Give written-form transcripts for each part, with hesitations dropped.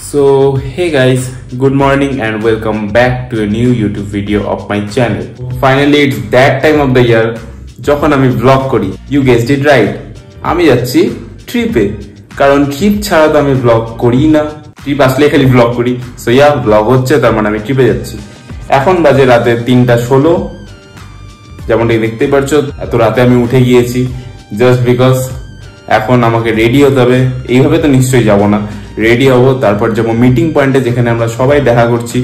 So hey guys, good morning and welcome back to a new YouTube video of my channel. Finally it's that time of the year যখন আমি vlog করি. You guessed it right. আমি যাচ্ছি ট্রিপে, কারণ trip ছাড়া তো আমি vlog করি না. ট্রিপ আসলে খালি vlog করি. So yeah, vlog হচ্ছে, তার মানে আমি ট্রিপে যাচ্ছি. এখন বাজে রাতে 3:16. যেমনটাই দেখতেই পারছো, এত রাতে আমি উঠে গিয়েছি জাস্ট বিকজ এখন আমাকে রেডি হতে হবে. এইভাবে তো নিশ্চয়ই যাব না, রেডি হব, তারপর যাবো মিটিং পয়েন্টে যেখানে আমরা সবাই দেখা করছি.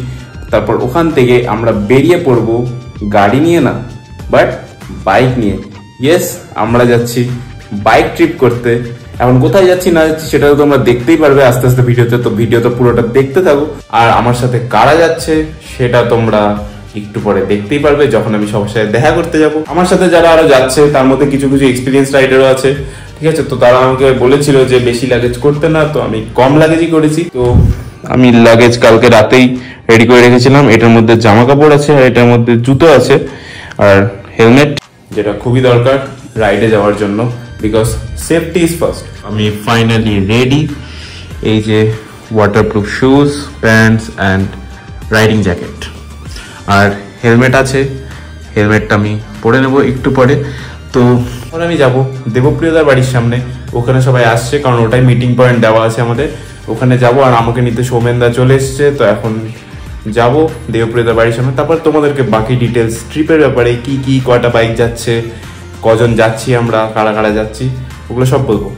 তারপর ওখান থেকে আমরা বেরিয়ে পড়বো গাড়ি নিয়ে না, বাট বাইক নিয়ে. ইয়েস, আমরা যাচ্ছি বাইক ট্রিপ করতে. এখন কোথায় যাচ্ছি না যাচ্ছি সেটা তো তোমরা দেখতেই পারবে আস্তে আস্তে ভিডিওতে. তো ভিডিওটা পুরোটা দেখতে থাকো, আর আমার সাথে কারা যাচ্ছে সেটা তোমরা একটু পরে দেখতেই পারবে যখন আমি সবার সাথে দেখা করতে যাব. আমার সাথে যারা আরো যাচ্ছে তার মধ্যে কিছু কিছু এক্সপিরিয়েন্স রাইডারও আছে, ঠিক আছে. তো তারা আমাকে বলেছিল যে বেশি লাগেজ করতে না, তো আমি কম লাগেজই করেছি. তো আমি লাগেজ কালকে রাতেই রেডি করে রেখেছিলাম. এটার মধ্যে জামা কাপড় আছে, আর এটার মধ্যে জুতো আছে, আর হেলমেট, যেটা খুবই দরকার রাইডে যাওয়ার জন্য, বিকজ সেফটি ইজ ফার্স্ট. আমি ফাইনালি রেডি. এই যে waterproof shoes, pants and riding jacket, আর হেলমেট আছে. হেলমেটটা আমি পরে নেবো একটু পরে. তো এখন আমি যাব দেবপ্রিয়দার বাড়ির সামনে. ওখানে সবাই আসছে, কারণ ওটাই মিটিং পয়েন্ট দেওয়া আছে আমাদের. ওখানে যাব, আর আমাকে নিতে সৌমেনদা চলে এসছে. তো এখন যাব দেবপ্রিয়দার বাড়ির সামনে. তারপর তোমাদেরকে বাকি ডিটেলস, ট্রিপের ব্যাপারে, কি কি কয়টা বাইক যাচ্ছে, কজন যাচ্ছি আমরা, কারা কারা যাচ্ছি, ওগুলো সব বলবো.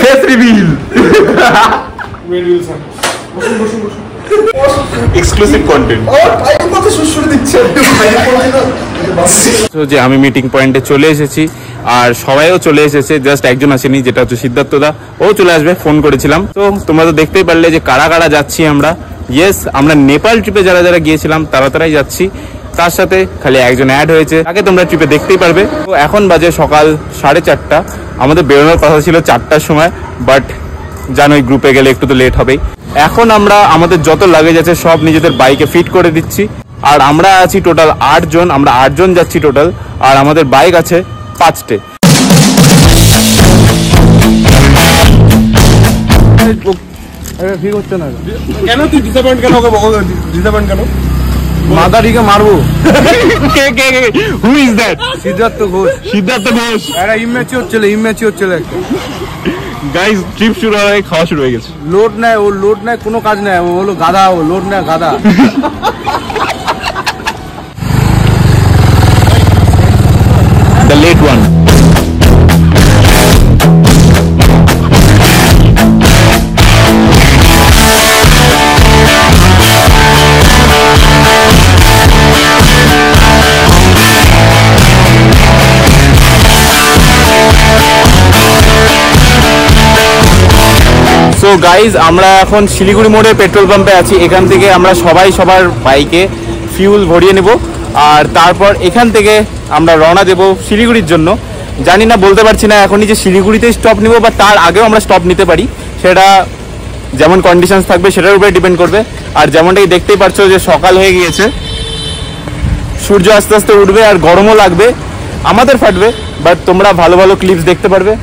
Face reveal. Exclusive content. তো যে আমি মিটিং পয়েন্টে চলে এসেছি, আর সবাইও চলে এসেছে, জাস্ট একজন আসেনি, যেটা হচ্ছে সিদ্ধার্থ দা. ও চলে আসবে, ফোন করেছিলাম. তো তোমরা তো দেখতেই পারলে যে কারা কারা যাচ্ছি আমরা. ইয়েস, আমরা নেপাল ট্রিপে যারা যারা গিয়েছিলাম তারাই যাচ্ছি. তার সাথে খালি একজন অ্যাড হয়েছে, তাকে তোমরা ট্রিপে দেখতেই পারবে. তো এখন বাজে সকাল 4:30. আমাদের বেরোনোর কথা ছিল 4টার সময়, বাট জানোই গ্রুপে গেলে একটু তো লেট হবেই. এখন আমরা আমাদের যত লাগেজ আছে সব নিজেদের বাইকে ফিট করে দিচ্ছি. আর আমরা আছি টোটাল 8 জন, আমরা 8 জন যাচ্ছি টোটাল, আর আমাদের বাইক আছে 5টে. কেন তুই ডিসঅ্যাপয়েন্ট কেন ডিসঅ্যাপয়েন্ট কেন মাদারিকে মারবো? Who is that? Siddharth Ghosh. Siddharth Ghosh একটা ইম্যাচিওর ছেলে একটা। গাইস, ট্রিপ শুরু হয়ে খাওয়া শুরু হয়ে গেছে. লোড নেয়, ওর লোড নেয়, কোনো কাজ নেয়, ও হলো গাধা, ও লোড নেয় গাধা. The late one. So guys, আমরা এখন শিলিগুড়ি মোড়ে পেট্রোল পাম্পে আছি. এখান থেকে আমরা সবাই সবার বাইকে ফিউল ভরিয়ে নেব, আর তারপর এখান থেকে আমরা রওনা দেব শিলিগুড়ির জন্য. জানি না, বলতে পারছি না এখনই যে শিলিগুড়িতেই স্টপ নিব, বা তার আগেও আমরা স্টপ নিতে পারি. সেটা যেমন কন্ডিশনস থাকবে সেটার উপরে ডিপেন্ড করবে. আর যেমনটাই দেখতেই পারছো যে সকাল হয়ে গিয়েছে, সূর্য আস্তে আস্তে উঠবে, আর গরমও লাগবে, আমাদের ফাটবে, বাট তোমরা ভালো ভালো ক্লিপস দেখতে পারবে.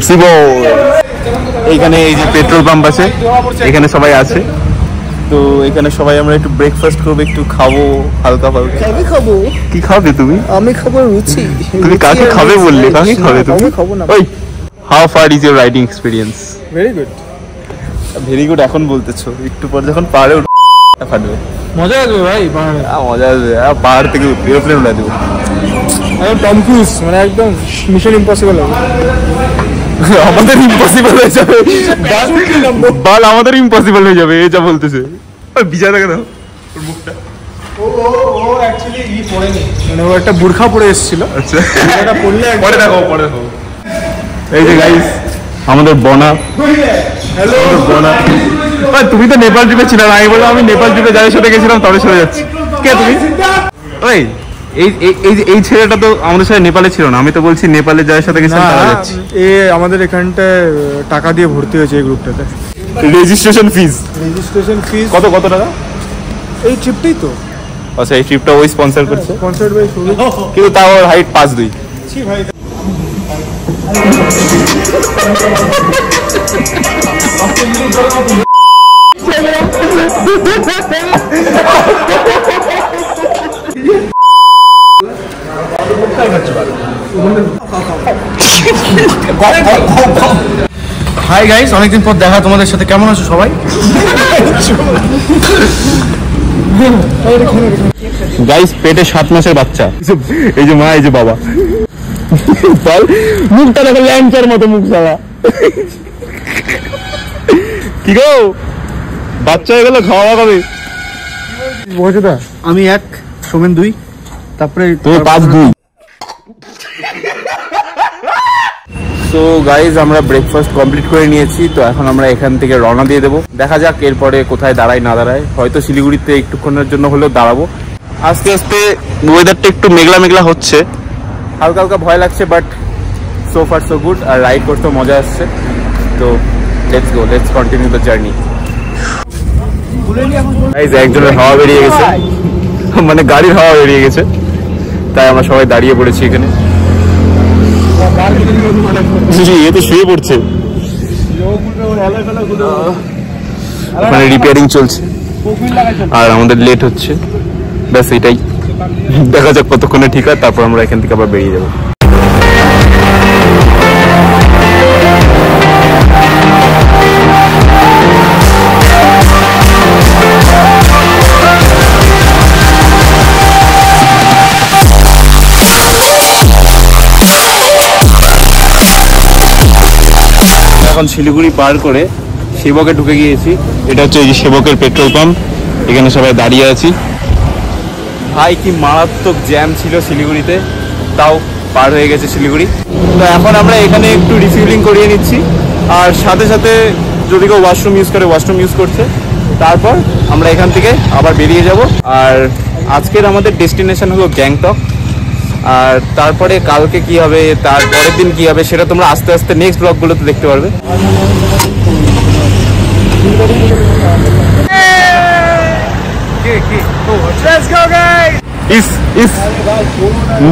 Sexy boy. এইখানে এই যে পেট্রোল পাম্প আছে, এখানে সবাই আছে। তো এখানে সবাই আমরা একটু ব্রেকফাস্ট করবো, একটু খাবো হালকা হালকা। আমি খাবো। কি খাবে তুমি? আমি খাবো রুচি। তুমি কাকে খাবে বললে? কাকে খাবে তুমি? আমি খাবো না। ওই how far is your riding experience? Very good. Very good এখন বলতেছো, একটু পর যখন পাহাড়ে ফাটবে। মজা আসবে ভাই পাহাড়ে। মজা আসবে। পাহাড় থেকে এরোপ্লেন উড়াই দেবো। একদম টম ক্রুজ, মানে একদম মিশন ইম্পসিবল হবে। আমাদের ইম্পসিবল হয়ে যাবে, বাল আমাদের ইম্পসিবল হয়ে যাবে, যা বলতেছে। বিজয় দেখে দাও ওর মুখটা। ও অ্যাকচুয়ালি পড়েনি, মানে ও একটা বুরখা পরে এসেছিল। আচ্ছা এটা পড়লে পরে দেখো, পরে দেখো। এই যে গাইস আমাদের বনা। হ্যালো বনা। তুমি তো নেপাল ট্রিপে ছিল না, আমি বললাম আমি নেপাল ট্রিপে যাদের সাথে গেছিলাম তাদের সাথে যাচ্ছি। কে তুমি? ওই এই ছেলেটা তো আমাদের সাথে নেপালে ছিল না, আমি তো বলছি নেপালে যাদের সাথে গেছিলাম তারা যাচ্ছি। এ আমাদের এখানটায় টাকা দিয়ে ভর্তি হয়েছে এই গ্রুপটাতে। রেজিস্ট্রেশন ফিজ কত টাকা? এই ট্রিপটাই তো। আচ্ছা এই ট্রিপটা ওই স্পন্সর করছে, স্পন্সর্ড বাই সুবি। কিন্তু তাও ওর হাইট 5'2". ছি ভাই। হাই গাইস, অনেকদিন পর দেখা তোমাদের সাথে। কেমন আছো সবাই? গাইস পেটে 7 মাসের বাচ্চা, এই যে মা এই যে বাবা। মুখটা দেখো ল্যাংচার মতো মুখ সারা। কি গো বাচ্চা হয়ে গেল, খাওয়া দাওয়া কবে? আমি 1, সোমেন 2, তারপরে তোর 5'2". সো গাইজ আমরা ব্রেকফাস্ট কমপ্লিট করে নিয়েছি, তো এখন আমরা এখান থেকে রওনা দিয়ে দেবো। দেখা যাক এরপরে কোথায় দাঁড়াই না দাঁড়ায়, হয়তো শিলিগুড়িতে একটুক্ষণের জন্য হলেও দাঁড়াবো। আস্তে আস্তে ওয়েদারটা একটু মেঘলা মেঘলা হচ্ছে, হালকা হালকা ভয় লাগছে, but so far so good. আর রাইড করতেও মজা আসছে। তো let's go, let's continue the journey. Guys একজনের হাওয়া বেরিয়ে গেছে, মানে গাড়ির হাওয়া বেরিয়ে গেছে, তাই আমরা সবাই দাঁড়িয়ে পড়েছি এখানে। এ তো শুয়ে পড়ছে, ওখানে রিপেয়ারিং চলছে আর আমাদের লেট হচ্ছে, ব্যাস এটাই। দেখা যাক কতক্ষণে ঠিক হয়, তারপর আমরা এখান থেকে আবার বেরিয়ে যাবো। এখন শিলিগুড়ি পার করে সেবকে ঢুকে গিয়েছি। এটা হচ্ছে এই যে সেবকের পেট্রোল পাম্প, এখানে সবাই দাঁড়িয়ে আছি। ভাই কি মারাত্মক জ্যাম ছিল শিলিগুড়িতে, তাও পার হয়ে গেছে শিলিগুড়ি। তো এখন আমরা এখানে একটু রিফিউলিং করিয়ে নিচ্ছি, আর সাথে সাথে যদি কেউ ওয়াশরুম ইউজ করে ওয়াশরুম ইউজ করছে। তারপর আমরা এখান থেকে আবার বেরিয়ে যাব। আর আজকের আমাদের ডেস্টিনেশন হলো গ্যাংটক। আর তারপরে কালকে কি হবে, তার পরের দিন কি হবে, সেটা তোমরা আস্তে আস্তে নেক্সট ব্লগগুলোতে দেখতে পারবে। इस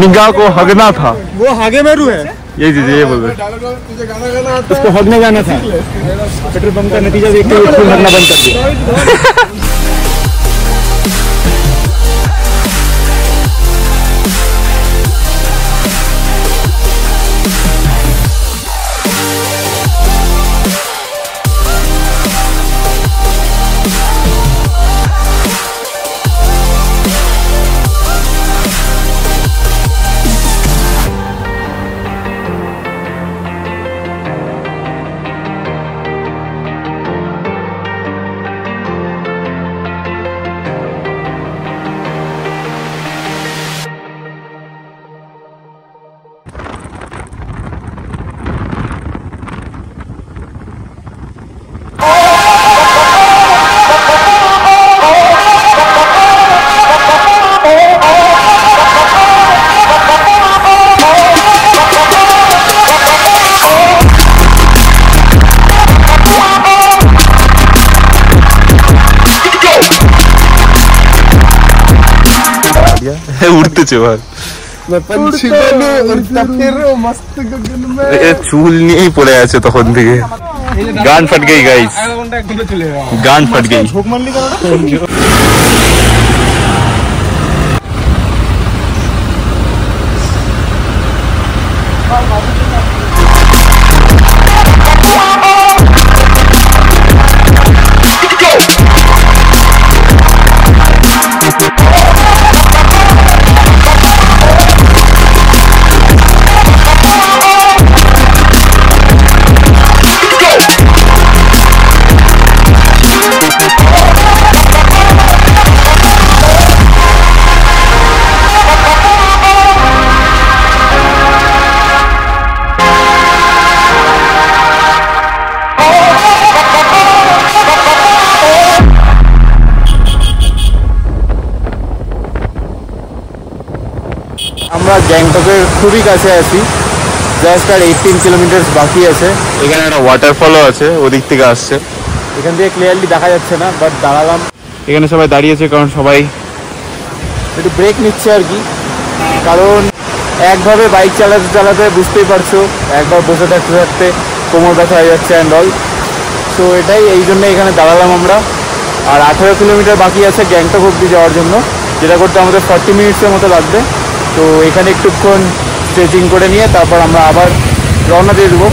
निगाह को हगना था। वो हागे मेरू है। ये बोल रहे उसको हगने जाना था, पेट्रोल पंप का नतीजा देखते हुए उसको हगना बंद कर दिया। উঠতেছে ভাই। मैं पंछी बनूं उड़ता फिरूं मस्त गगन में। চুল নিয়েই পড়ে আছে তখন থেকে। গান ফাট গই গাইস, গান ফাট গই। ঝোঁক মারলি কেন? আমরা গ্যাংটকের খুবই কাছে আছি, জাস্ট আর 18 কিলোমিটার বাকি আছে। এখানে একটা ওয়াটারফলও আছে, ওদিক থেকে আসছে, এখান থেকে ক্লিয়ারলি দেখা যাচ্ছে না, বাট দাঁড়ালাম। এখানে সবাই দাঁড়িয়েছে কারণ সবাই একটু ব্রেক নিচ্ছে আর কি, কারণ একভাবে বাইক চালাতে চালাতে বুঝতেই পারছো একবার বসে থাকতে থাকতে কোমর ব্যথা হয়ে যাচ্ছে অ্যান্ড অল। তো এটাই, এই জন্য এখানে দাঁড়ালাম আমরা। আর 18 কিলোমিটার বাকি আছে গ্যাংটক অব্দি যাওয়ার জন্য, যেটা করতে আমাদের 40 মিনিটসের মতো লাগবে। তো এখানে একটুক্ষণ স্ট্রেচিং করে নিয়ে তারপর আমরা আবার রওনা দিয়ে দেবো।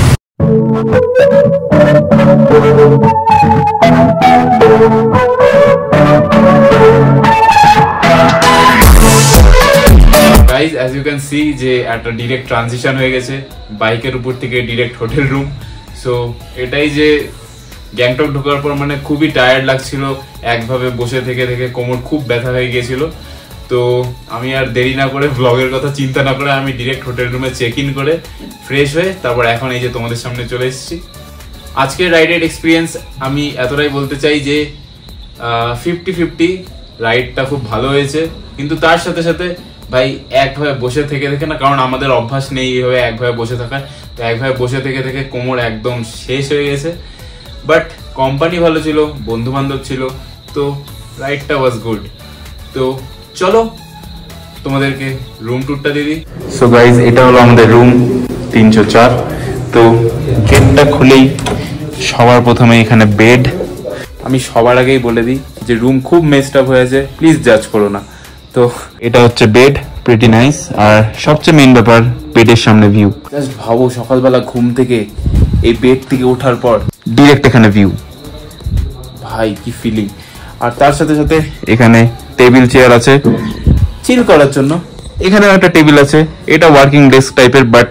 Guys as you can see যে একটা ডিরেক্ট ট্রানজিশন হয়ে গেছে বাইকের উপর থেকে ডিরেক্ট হোটেল রুম। সো এটাই যে গ্যাংটক ঢোকার পর মানে খুবই টায়ার্ড লাগছিল, একভাবে বসে থেকে থেকে কোমর খুব ব্যথা হয়ে গিয়েছিল। তো আমি আর দেরি না করে, ব্লগের কথা চিন্তা না করে আমি ডিরেক্ট হোটেল রুমে চেক ইন করে ফ্রেশ হয়ে তারপর এখন এই যে তোমাদের সামনে চলে এসেছি। আজকের রাইডের এক্সপিরিয়েন্স আমি এতটাই বলতে চাই যে 50-50 রাইডটা খুব ভালো হয়েছে, কিন্তু তার সাথে সাথে ভাই একভাবে বসে থেকে থেকে না, কারণ আমাদের অভ্যাস নেই এইভাবে একভাবে বসে থাকার, তো একভাবে বসে থেকে থেকে কোমর একদম শেষ হয়ে গেছে। বাট কোম্পানি ভালো ছিল, বন্ধু বান্ধব ছিল, তো রাইডটা ওয়াজ গুড। তো চলো তোমাদেরকে রুম ট্যুরটা দিয়ে দিই। সো গাইজ এটা হলো আমাদের রুম 304। তো গেটটা খুলেই সবার প্রথমে এখানে বেড। আমি সবার আগেই বলে দিই যে রুম খুব মেসড আপ হয়েছে, প্লিজ জাজ করো না। তো এটা হচ্ছে বেড, প্রিটি নাইস। আর সবচেয়ে মেইন ব্যাপার বেডের সামনে ভিউ। জাস্ট ভাবো সকালবেলা ঘুম থেকে এই বেড থেকে ওঠার পর ডিরেক্ট এখানে ভিউ, ভাই কি ফিলিং। আর তার সাথে সাথে এখানে টেবিল চেয়ার আছে চিল করার জন্য, এখানে একটা টেবিল আছে, এটা ওয়ার্কিং ডেস্ক টাইপের, বাট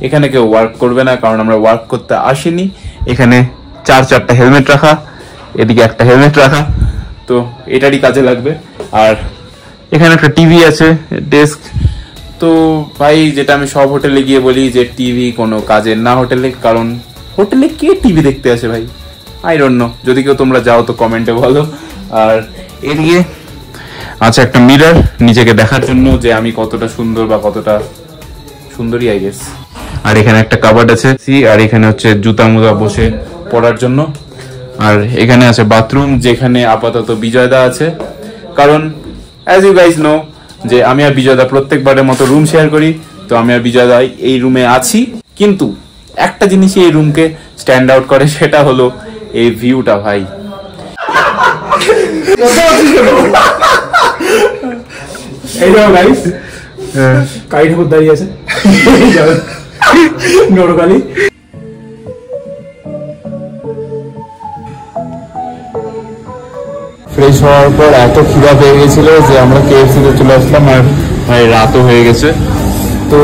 এখানে কেউ ওয়ার্ক করবে না কারণ আমরা ওয়ার্ক করতে আসিনি। এখানে 4-4টা হেলমেট রাখা, এদিকে একটা হেলমেট রাখা, তো এটারই কাজে লাগবে। আর এখানে একটা টিভি আছে, ডেস্ক। তো ভাই যেটা আমি সব হোটেলে গিয়ে বলি যে টিভি কোনো কাজের না হোটেলে, কারণ হোটেলে কে টিভি দেখতে আসে ভাই, আই ডোন্ট নো। যদি কেউ তোমরা যাও তো কমেন্টে বলো। আর এদিকে আচ্ছা একটা মিরর নিজেকে দেখার জন্য যে আমি কতটা সুন্দর বা কতটা সুন্দরী আই গেস। আর এখানে একটা কাবার্ড আছে, আর এখানে হচ্ছে জুতা মুজা বসে পড়ার জন্য। আর এখানে আছে বাথরুম, যেখানে আপাতত বিজয়দা আছে, কারণ অ্যাজ ইউ গাইজ নো যে আমি আর বিজয়দা প্রত্যেকবারের মতো রুম শেয়ার করি। তো আমি আর বিজয়দা এই রুমে আছি, কিন্তু একটা জিনিসই এই রুমকে স্ট্যান্ড আউট করে, সেটা হলো এই ভিউটা ভাই। এই যাও গাইস, কালী ঠাকুর দাঁড়িয়ে আছে নরকালী। ফ্রেশ হওয়ার পর এত খিদা পেয়ে গেছিল যে আমরা KFC-তে চলে আসলাম, আর ভাই রাতও হয়ে গেছে। তো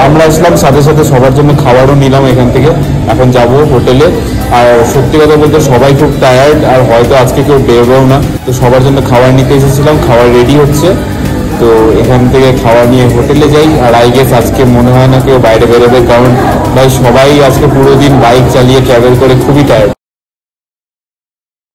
আমরা আসলাম, সাথে সাথে সবার জন্য খাবারও নিলাম এখান থেকে। এখন যাব হোটেলে। আর সত্যি কথা বলতে সবাই খুব টায়ার্ড, আর হয়তো আজকে কেউ বেরোবেও না। তো সবার জন্য খাবার নিতে এসেছিলাম, খাবার রেডি হচ্ছে। তো এখান থেকে খাবার নিয়ে হোটেলে যাই। আর আই গেস আজকে মনে হয় না কেউ বাইরে বেরোবে, কারণ ভাই সবাই আজকে পুরো দিন বাইক চালিয়ে ট্রাভেল করে খুবই টায়ার্ড।